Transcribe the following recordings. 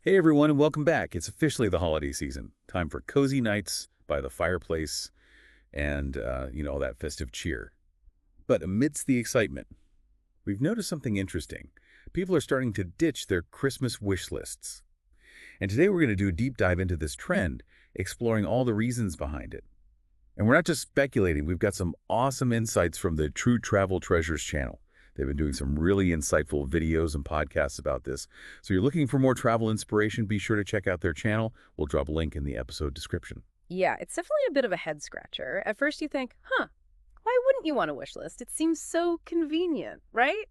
Hey everyone, and welcome back. It's officially the holiday season. Time for cozy nights by the fireplace and, all that festive cheer. But amidst the excitement, we've noticed something interesting. People are starting to ditch their Christmas wish lists. And today we're going to do a deep dive into this trend, exploring all the reasons behind it. And we're not just speculating, we've got some awesome insights from the True Travel Treasures channel. They've been doing some really insightful videos and podcasts about this. So you're looking for more travel inspiration, be sure to check out their channel. We'll drop a link in the episode description. Yeah, it's definitely a bit of a head scratcher. At first you think, why wouldn't you want a wish list? It seems so convenient, right?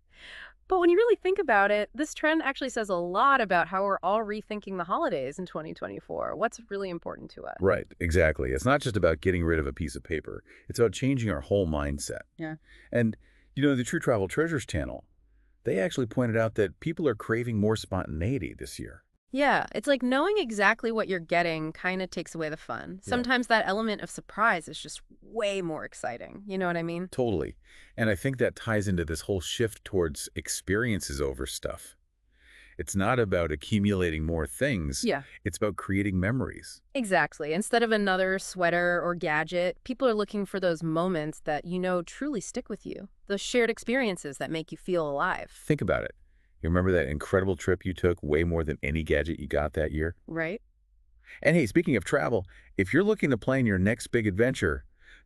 But when you really think about it, this trend actually says a lot about how we're all rethinking the holidays in 2024. What's really important to us. Right, exactly. It's not just about getting rid of a piece of paper. It's about changing our whole mindset. Yeah. And, the True Travel Treasures channel, they actually pointed out that people are craving more spontaneity this year. Yeah, it's like knowing exactly what you're getting kind of takes away the fun. Yeah. Sometimes that element of surprise is just way more exciting. You know what I mean? Totally. And I think that ties into this whole shift towards experiences over stuff. It's not about accumulating more things. Yeah. It's about creating memories. Exactly. Instead of another sweater or gadget, people are looking for those moments that truly stick with you. Those shared experiences that make you feel alive. Think about it. You remember that incredible trip you took way more than any gadget you got that year? Right? And hey, speaking of travel, if you're looking to plan your next big adventure,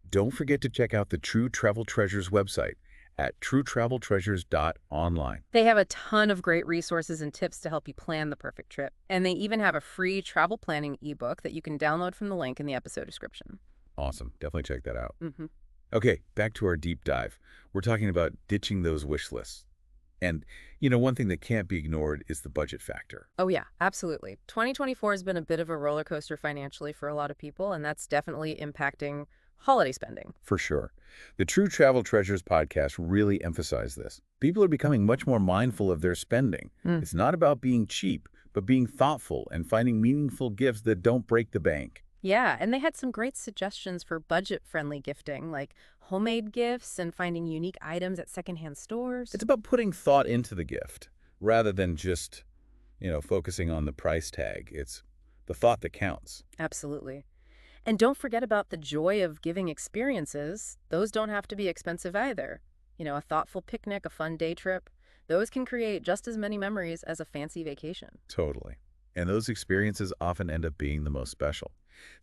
don't forget to check out the True Travel Treasures website at truetraveltreasures.online. They have a ton of great resources and tips to help you plan the perfect trip. And they even have a free travel planning ebook that you can download from the link in the episode description. Awesome. Definitely check that out. Mm-hmm. Okay, back to our deep dive. We're talking about ditching those wish lists. And, one thing that can't be ignored is the budget factor. Oh, yeah, absolutely. 2024 has been a bit of a roller coaster financially for a lot of people, and that's definitely impacting holiday spending. For sure. The True Travel Treasures podcast really emphasized this. People are becoming much more mindful of their spending. It's not about being cheap, but being thoughtful and finding meaningful gifts that don't break the bank. Yeah, and they had some great suggestions for budget-friendly gifting, like homemade gifts and finding unique items at secondhand stores. It's about putting thought into the gift rather than just, focusing on the price tag. It's the thought that counts. Absolutely. And don't forget about the joy of giving experiences. Those don't have to be expensive either. A thoughtful picnic, a fun day trip, those can create just as many memories as a fancy vacation. Totally. And those experiences often end up being the most special.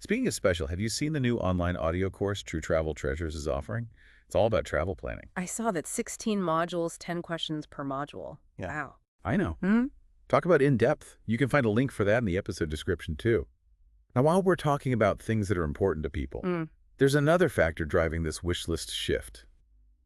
Speaking of special, have you seen the new online audio course True Travel Treasures is offering? It's all about travel planning. I saw that 16 modules, 10 questions per module. Yeah. Wow. I know. Talk about in-depth. You can find a link for that in the episode description, too. Now, while we're talking about things that are important to people, there's another factor driving this wish list shift.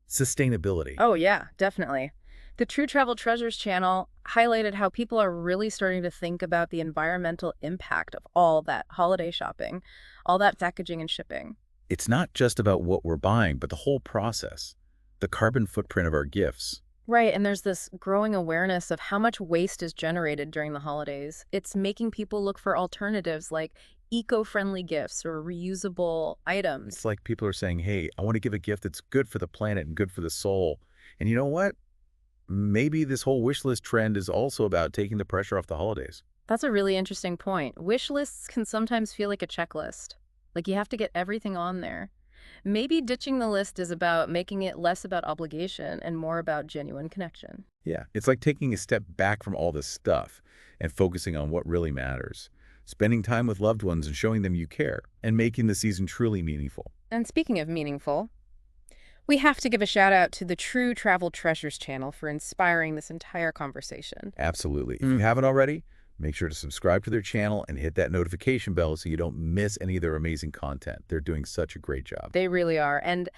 Sustainability. Oh, yeah, definitely. The True Travel Treasures channel highlighted how people are really starting to think about the environmental impact of all that holiday shopping, all that packaging and shipping. It's not just about what we're buying, but the whole process, the carbon footprint of our gifts. Right, and there's this growing awareness of how much waste is generated during the holidays. It's making people look for alternatives like eco-friendly gifts or reusable items. It's like people are saying, hey, I want to give a gift that's good for the planet and good for the soul. And you know what? Maybe this whole wish list trend is also about taking the pressure off the holidays. That's a really interesting point. Wish lists can sometimes feel like a checklist. Like you have to get everything on there. Maybe ditching the list is about making it less about obligation and more about genuine connection. Yeah, it's like taking a step back from all this stuff and focusing on what really matters. Spending time with loved ones and showing them you care, and making the season truly meaningful. And speaking of meaningful, we have to give a shout out to the True Travel Treasures channel for inspiring this entire conversation. Absolutely. If you haven't already, make sure to subscribe to their channel and hit that notification bell so you don't miss any of their amazing content. They're doing such a great job. They really are. And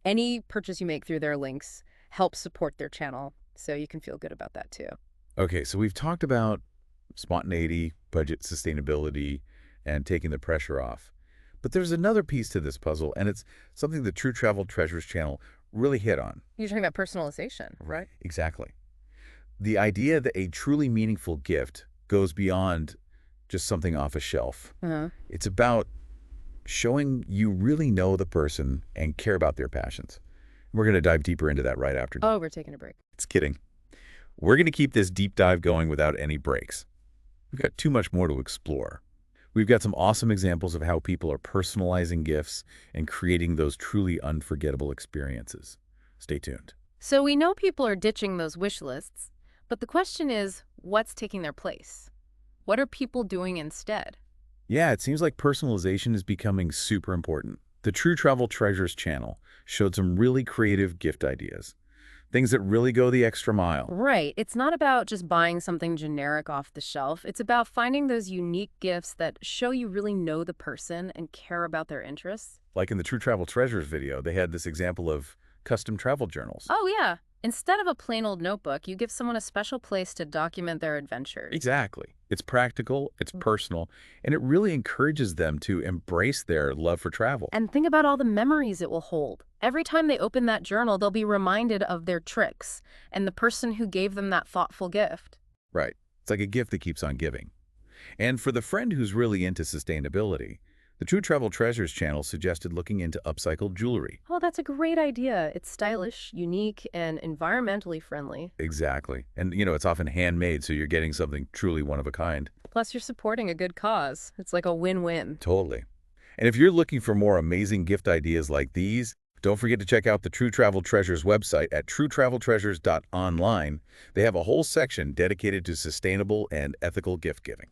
any purchase you make through their links helps support their channel, so you can feel good about that too. Okay, so we've talked about spontaneity, budget sustainability, and taking the pressure off. But there's another piece to this puzzle, and it's something the True Travel Treasures channel really hit on. You're talking about personalization, right? Exactly. The idea that a truly meaningful gift goes beyond just something off a shelf. It's about showing you really know the person and care about their passions. We're going to dive deeper into that right after. Oh, we're taking a break. It's kidding. We're going to keep this deep dive going without any breaks. We've got too much more to explore. We've got some awesome examples of how people are personalizing gifts and creating those truly unforgettable experiences. Stay tuned. So we know people are ditching those wish lists, but the question is, what's taking their place? What are people doing instead? Yeah, it seems like personalization is becoming super important. The True Travel Treasures channel showed some really creative gift ideas, things that really go the extra mile. Right. It's not about just buying something generic off the shelf. It's about finding those unique gifts that show you really know the person and care about their interests. Like in the True Travel Treasures video, they had this example of custom travel journals. Oh, yeah. Instead of a plain old notebook, you give someone a special place to document their adventures. Exactly. It's practical, it's personal, and it really encourages them to embrace their love for travel. And think about all the memories it will hold. Every time they open that journal, they'll be reminded of their tricks and the person who gave them that thoughtful gift. Right. It's like a gift that keeps on giving. And for the friend who's really into sustainability, the True Travel Treasures channel suggested looking into upcycled jewelry. Oh, that's a great idea. It's stylish, unique, and environmentally friendly. Exactly. And, it's often handmade, so you're getting something truly one of a kind. Plus, you're supporting a good cause. It's like a win-win. Totally. And if you're looking for more amazing gift ideas like these, don't forget to check out the True Travel Treasures website at truetraveltreasures.online. They have a whole section dedicated to sustainable and ethical gift giving.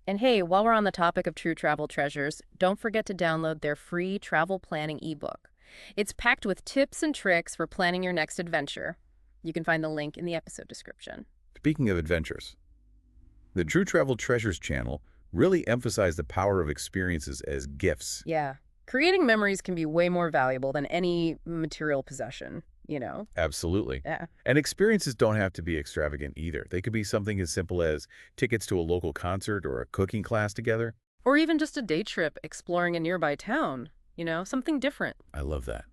And hey, while we're on the topic of True Travel Treasures, don't forget to download their free travel planning ebook. It's packed with tips and tricks for planning your next adventure. You can find the link in the episode description. Speaking of adventures, the True Travel Treasures channel really emphasized the power of experiences as gifts. Yeah. Creating memories can be way more valuable than any material possession, Absolutely. Yeah. And experiences don't have to be extravagant either. They could be something as simple as tickets to a local concert or a cooking class together. Or even just a day trip exploring a nearby town, something different. I love that.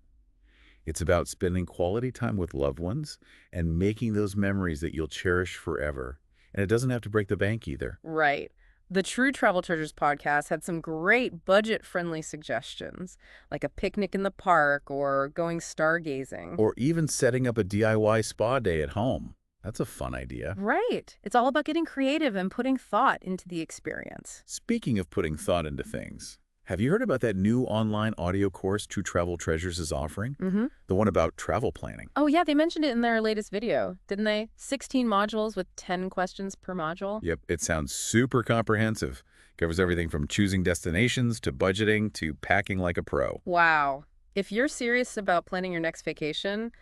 It's about spending quality time with loved ones and making those memories that you'll cherish forever. And it doesn't have to break the bank either. Right. The True Travel Treasures podcast had some great budget-friendly suggestions, like a picnic in the park or going stargazing. Or even setting up a DIY spa day at home. That's a fun idea. Right. It's all about getting creative and putting thought into the experience. Speaking of putting thought into things, have you heard about that new online audio course True Travel Treasures is offering? Mm-hmm. The one about travel planning. Oh, yeah, they mentioned it in their latest video, didn't they? 16 modules with 10 questions per module. Yep, it sounds super comprehensive. Covers everything from choosing destinations to budgeting to packing like a pro. Wow. If you're serious about planning your next vacation,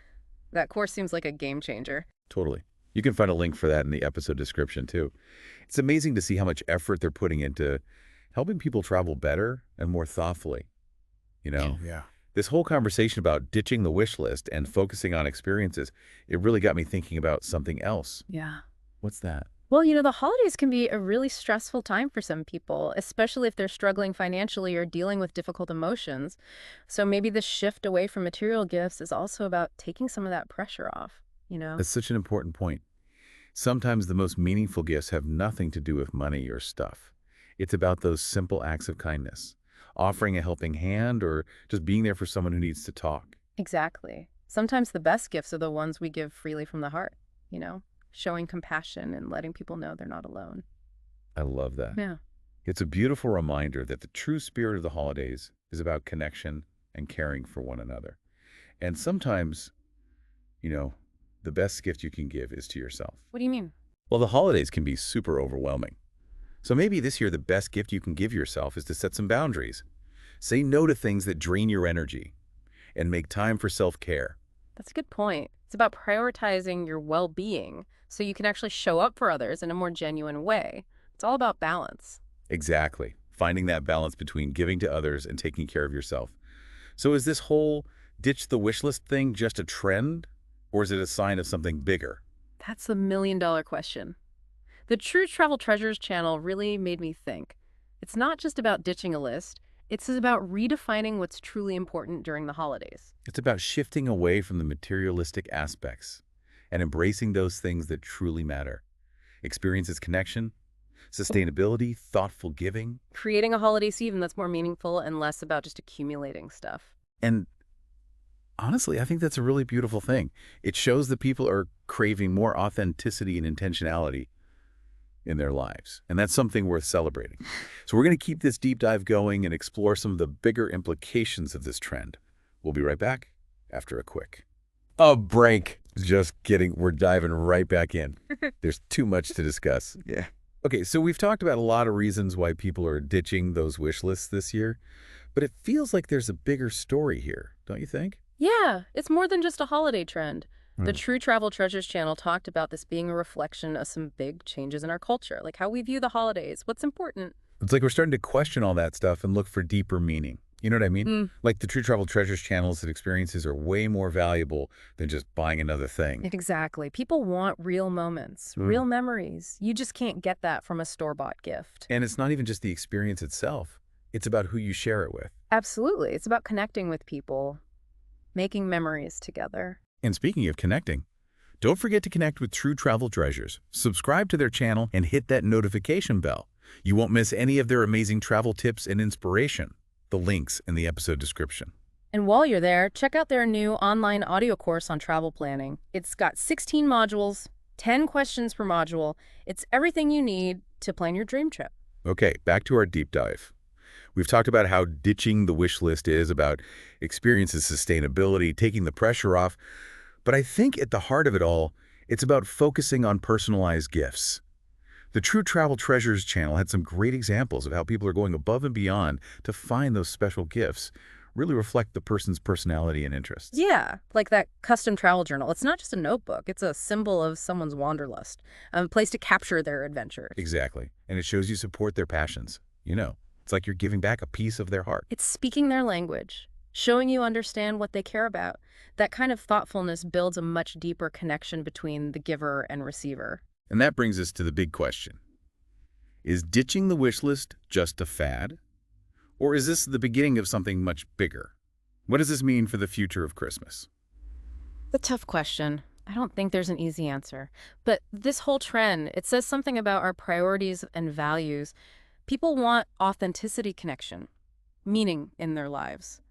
that course seems like a game changer. Totally. You can find a link for that in the episode description, too. It's amazing to see how much effort they're putting into helping people travel better and more thoughtfully. Yeah. This whole conversation about ditching the wish list and focusing on experiences, it really got me thinking about something else. Yeah. What's that? Well, the holidays can be a really stressful time for some people, especially if they're struggling financially or dealing with difficult emotions. So maybe the shift away from material gifts is also about taking some of that pressure off, That's such an important point. Sometimes the most meaningful gifts have nothing to do with money or stuff. It's about those simple acts of kindness, offering a helping hand or just being there for someone who needs to talk. Exactly. Sometimes the best gifts are the ones we give freely from the heart, showing compassion and letting people know they're not alone. I love that. Yeah. It's a beautiful reminder that the true spirit of the holidays is about connection and caring for one another. And sometimes, the best gift you can give is to yourself. What do you mean? Well, the holidays can be super overwhelming. So maybe this year the best gift you can give yourself is to set some boundaries. Say no to things that drain your energy and make time for self-care. That's a good point. It's about prioritizing your well-being so you can actually show up for others in a more genuine way. It's all about balance. Exactly. Finding that balance between giving to others and taking care of yourself. So is this whole ditch the wish list thing just a trend, or is it a sign of something bigger? That's the million-dollar question. The True Travel Treasures channel really made me think. It's not just about ditching a list. It's about redefining what's truly important during the holidays. It's about shifting away from the materialistic aspects and embracing those things that truly matter. Experiences connection, sustainability, thoughtful giving. Creating a holiday season that's more meaningful and less about just accumulating stuff. And honestly, I think that's a really beautiful thing. It shows that people are craving more authenticity and intentionality in their lives, and that's something worth celebrating. So we're going to keep this deep dive going and explore some of the bigger implications of this trend. We'll be right back after a quick break. Just kidding. We're diving right back in. There's too much to discuss. Yeah. Okay, so we've talked about a lot of reasons why people are ditching those wish lists this year, but it feels like there's a bigger story here, don't you think? Yeah, it's more than just a holiday trend. The True Travel Treasures channel talked about this being a reflection of some big changes in our culture, like how we view the holidays, what's important. It's like we're starting to question all that stuff and look for deeper meaning. You know what I mean? Like the True Travel Treasures channels and experiences are way more valuable than just buying another thing. Exactly. People want real moments, real memories. You just can't get that from a store-bought gift. And it's not even just the experience itself. It's about who you share it with. Absolutely. It's about connecting with people, making memories together. And speaking of connecting, don't forget to connect with True Travel Treasures. Subscribe to their channel and hit that notification bell. You won't miss any of their amazing travel tips and inspiration. The links in the episode description. And while you're there, check out their new online audio course on travel planning. It's got 16 modules, 10 questions per module. It's everything you need to plan your dream trip. Okay, back to our deep dive. We've talked about how ditching the wish list is about experiences, sustainability, taking the pressure off. But I think at the heart of it all, it's about focusing on personalized gifts. The True Travel Treasures channel had some great examples of how people are going above and beyond to find those special gifts, really reflect the person's personality and interests. Yeah, like that custom travel journal. It's not just a notebook. It's a symbol of someone's wanderlust, a place to capture their adventures. Exactly. And it shows you support their passions. You know, it's like you're giving back a piece of their heart. It's speaking their language, showing you understand what they care about. That kind of thoughtfulness builds a much deeper connection between the giver and receiver. And that brings us to the big question. Is ditching the wish list just a fad? Or is this the beginning of something much bigger? What does this mean for the future of Christmas? The tough question. I don't think there's an easy answer. But this whole trend, it says something about our priorities and values. People want authenticity, connection, meaning in their lives.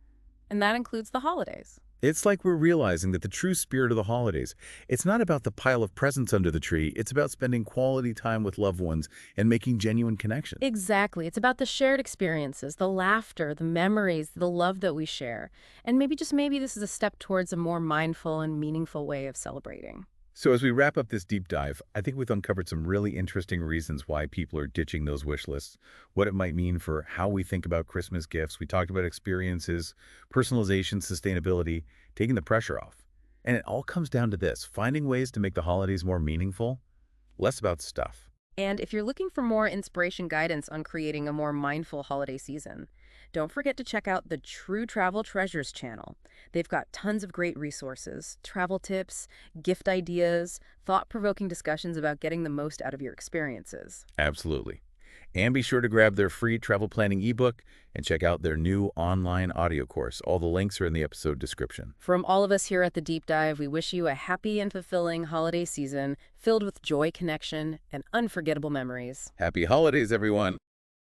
And that includes the holidays. It's like we're realizing that the true spirit of the holidays, it's not about the pile of presents under the tree, it's about spending quality time with loved ones and making genuine connections. Exactly. It's about the shared experiences, the laughter, the memories, the love that we share. And maybe, just maybe, this is a step towards a more mindful and meaningful way of celebrating. So as we wrap up this deep dive, I think we've uncovered some really interesting reasons why people are ditching those wish lists, what it might mean for how we think about Christmas gifts. We talked about experiences, personalization, sustainability, taking the pressure off. And it all comes down to this, finding ways to make the holidays more meaningful, less about stuff. And if you're looking for more inspiration guidance on creating a more mindful holiday season, don't forget to check out the True Travel Treasures channel. They've got tons of great resources, travel tips, gift ideas, thought-provoking discussions about getting the most out of your experiences. Absolutely. And be sure to grab their free travel planning ebook and check out their new online audio course. All the links are in the episode description. From all of us here at The Deep Dive, we wish you a happy and fulfilling holiday season filled with joy, connection, and unforgettable memories. Happy holidays, everyone!